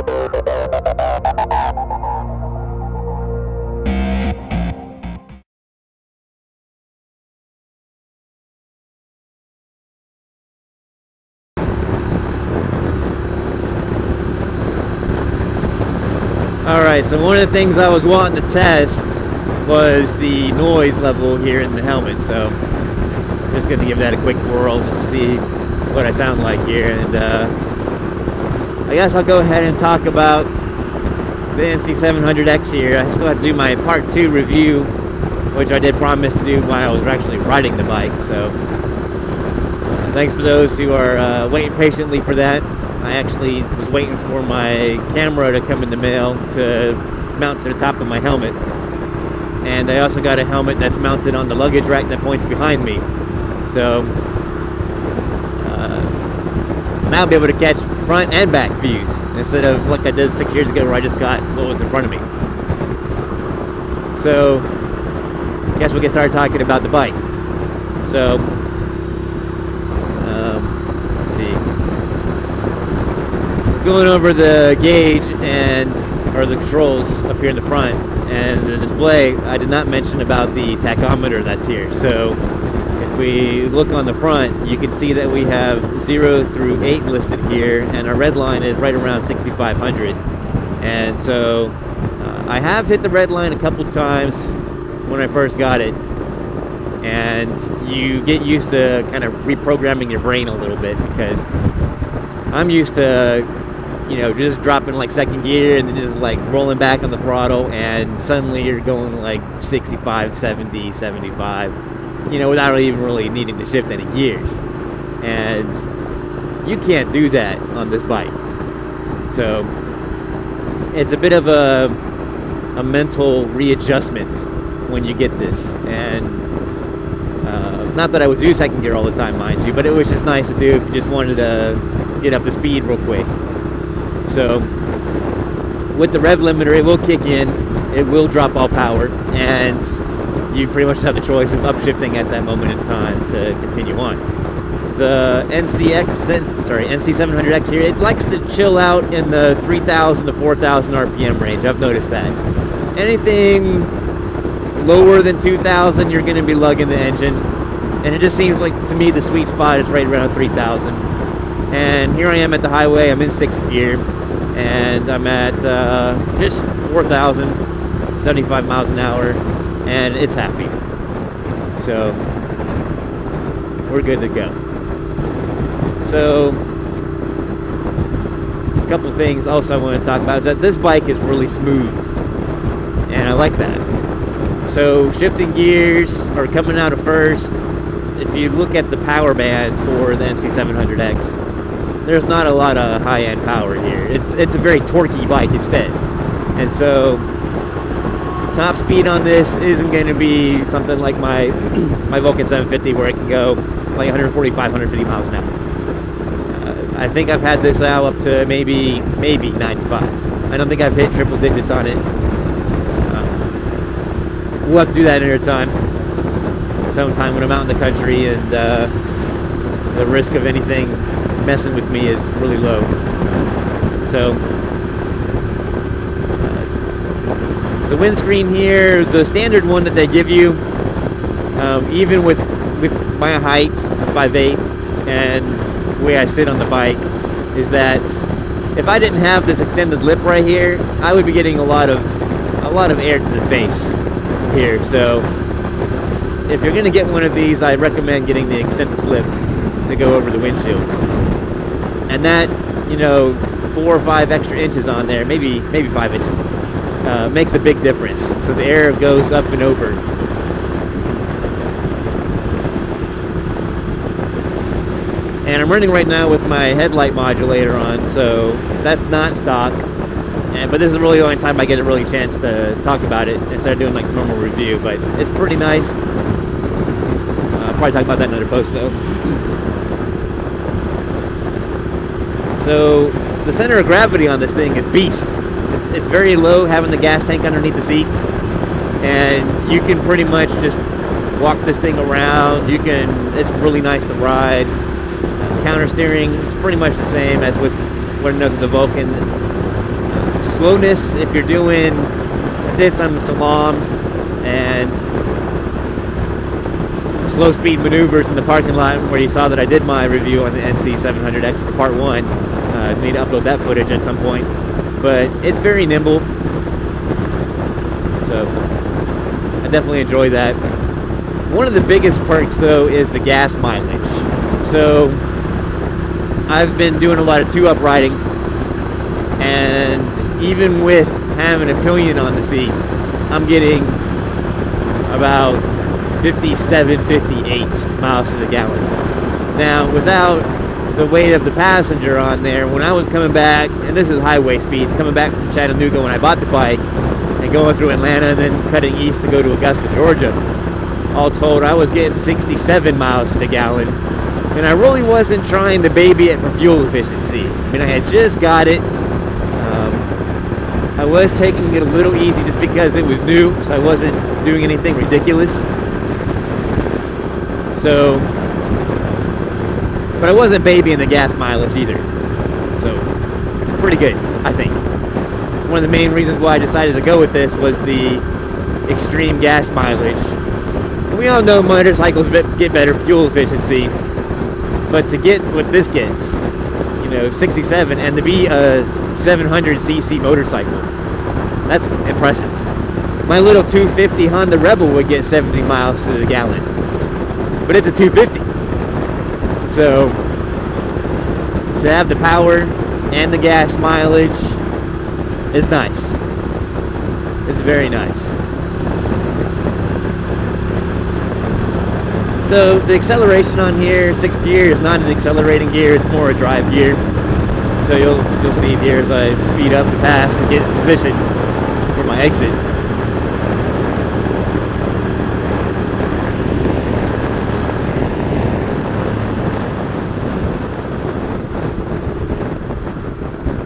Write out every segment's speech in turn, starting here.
Alright, so one of the things I was wanting to test was the noise level here in the helmet, so I'm just going to give that a quick whirl to see what I sound like here, and I guess I'll go ahead and talk about the NC700X here. I still have to do my part 2 review, which I did promise to do while I was actually riding the bike, so thanks for those who are waiting patiently for that. I actually was waiting for my camera to come in the mail to mount to the top of my helmet. And I also got a helmet that's mounted on the luggage rack that points behind me. So now I'll be able to catch front and back views instead of like I did 6 years ago where I just got what was in front of me. So I guess we'll get started talking about the bike. So let's see. Going over the gauge or the controls up here in the front and the display, I did not mention about the tachometer that's here. So if we look on the front, you can see that we have 0 through 8 listed here, and our red line is right around 6,500. And so I have hit the red line a couple times when I first got it, and you get used to kind of reprogramming your brain a little bit, because I'm used to, you know, just dropping like second gear and then just like rolling back on the throttle, and suddenly you're going like 65, 70, 75, you know, without even really needing to shift any gears. And you can't do that on this bike. So it's a bit of a mental readjustment when you get this. And not that I would do second gear all the time, mind you, but it was just nice to do if you just wanted to get up to speed real quick. So with the rev limiter, it will kick in, it will drop all power, and you pretty much have the choice of upshifting at that moment in time to continue on. The NC700X here, it likes to chill out in the 3,000 to 4,000 RPM range. I've noticed that. Anything lower than 2,000, you're going to be lugging the engine, and it just seems like to me the sweet spot is right around 3,000. And here I am at the highway. I'm in 6th gear, and I'm at just 4,000, 75 miles an hour, and it's happy. So we're good to go. So a couple things also I want to talk about is that this bike is really smooth, and I like that. So shifting gears or coming out of first, if you look at the power band for the NC700X, there's not a lot of high-end power here. It's a very torquey bike instead. And so top speed on this isn't going to be something like my Vulcan 750 where it can go like 145, 150 miles an hour. I think I've had this now up to maybe 95. I don't think I've hit triple digits on it. We'll have to do that another time. Sometime when I'm out in the country and the risk of anything messing with me is really low. So the windscreen here, the standard one that they give you, even with my height, 5'8", and the way I sit on the bike, is that if I didn't have this extended lip right here, I would be getting a lot of air to the face here. So if you're going to get one of these, I recommend getting the extended slip to go over the windshield. And that, you know, 4 or 5 extra inches on there, maybe 5 inches, makes a big difference. So the air goes up and over. And I'm running right now with my headlight modulator on, so that's not stock. But this is really the only time I get a really chance to talk about it instead of doing like a normal review. But it's pretty nice. I'll probably talk about that in another post though. So the center of gravity on this thing is beast. It's very low, having the gas tank underneath the seat, and you can pretty much just walk this thing around. It's really nice to ride. Counter steering is pretty much the same as with the Vulcan. slowness if you're doing, I did some salams and slow speed maneuvers in the parking lot where you saw that I did my review on the NC700X for part 1. I need to upload that footage at some point, but it's very nimble, so I definitely enjoy that. One of the biggest perks though is the gas mileage. So I've been doing a lot of 2-up riding, and even with having a pillion on the seat, I'm getting about 57, 58 miles to the gallon. Now, without the weight of the passenger on there, when I was coming back, and this is highway speeds, coming back from Chattanooga when I bought the bike, and going through Atlanta and then cutting east to go to Augusta, Georgia, all told, I was getting 67 miles to the gallon. And I really wasn't trying to baby it for fuel efficiency. I mean, I had just got it. I was taking it a little easy just because it was new, so I wasn't doing anything ridiculous. So, but I wasn't babying the gas mileage either. So, pretty good, I think. One of the main reasons why I decided to go with this was the extreme gas mileage. And we all know motorcycles get better fuel efficiency, but to get what this gets, 67, and to be a 700cc motorcycle, that's impressive. My little 250 Honda Rebel would get 70 miles to the gallon, but it's a 250. So to have the power and the gas mileage is nice. It's very nice. So the acceleration on here, 6th gear, is not an accelerating gear, it's more a drive gear. So you'll see here as I speed up the pass and get in position for my exit.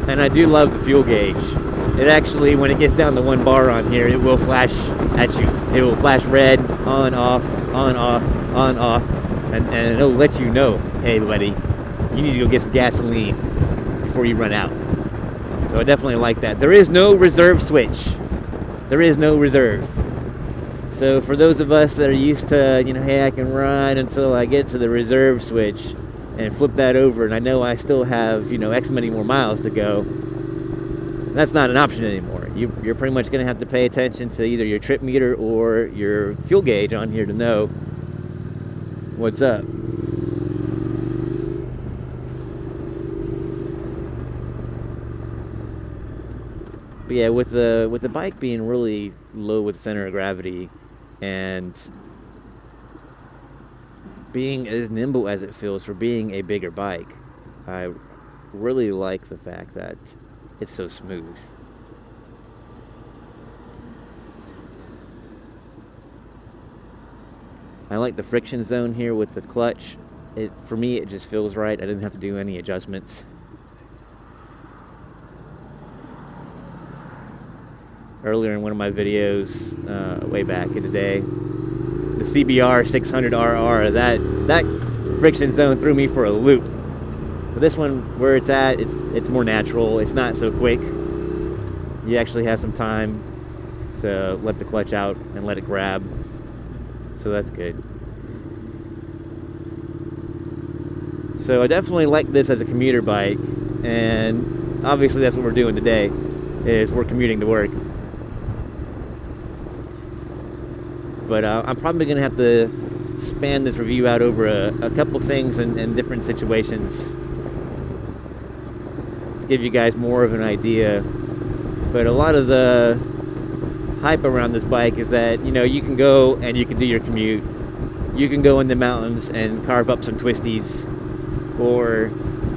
And I do love the fuel gauge. It actually, when it gets down to 1 bar on here, it will flash at you. It will flash red, on, off, on, off, on, off, and it'll let you know, hey buddy, you need to go get some gasoline before you run out. So I definitely like that. There is no reserve switch. There is no reserve. So for those of us that are used to, hey, I can ride until I get to the reserve switch and flip that over, and I know I still have, X many more miles to go, that's not an option anymore. You're pretty much going to have to pay attention to either your trip meter or your fuel gauge on here to know what's up. But yeah, with the bike being really low with center of gravity and being as nimble as it feels for being a bigger bike, I really like the fact that it's so smooth. I like the friction zone here with the clutch. For me, it just feels right. I didn't have to do any adjustments. Earlier in one of my videos, way back in the day, the CBR 600RR, that friction zone threw me for a loop. But this one, where it's at, it's more natural. It's not so quick. You actually have some time to let the clutch out and let it grab. So that's good. So I definitely like this as a commuter bike, and obviously that's what we're doing today, is we're commuting to work. But I'm probably going to have to span this review out over a couple things and different situations to give you guys more of an idea. But a lot of the hype around this bike is that, you can go and you can do your commute. You can go in the mountains and carve up some twisties, or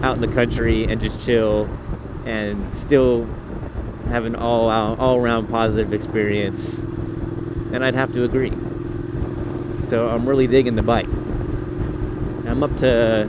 out in the country and just chill and still have an all-around positive experience. And I'd have to agree. So I'm really digging the bike. I'm up to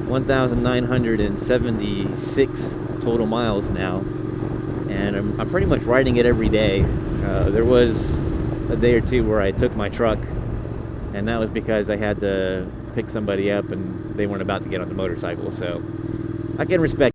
1,976 total miles now, and I'm pretty much riding it every day. There was a day or two where I took my truck, and that was because I had to pick somebody up and they weren't about to get on the motorcycle, so I can respect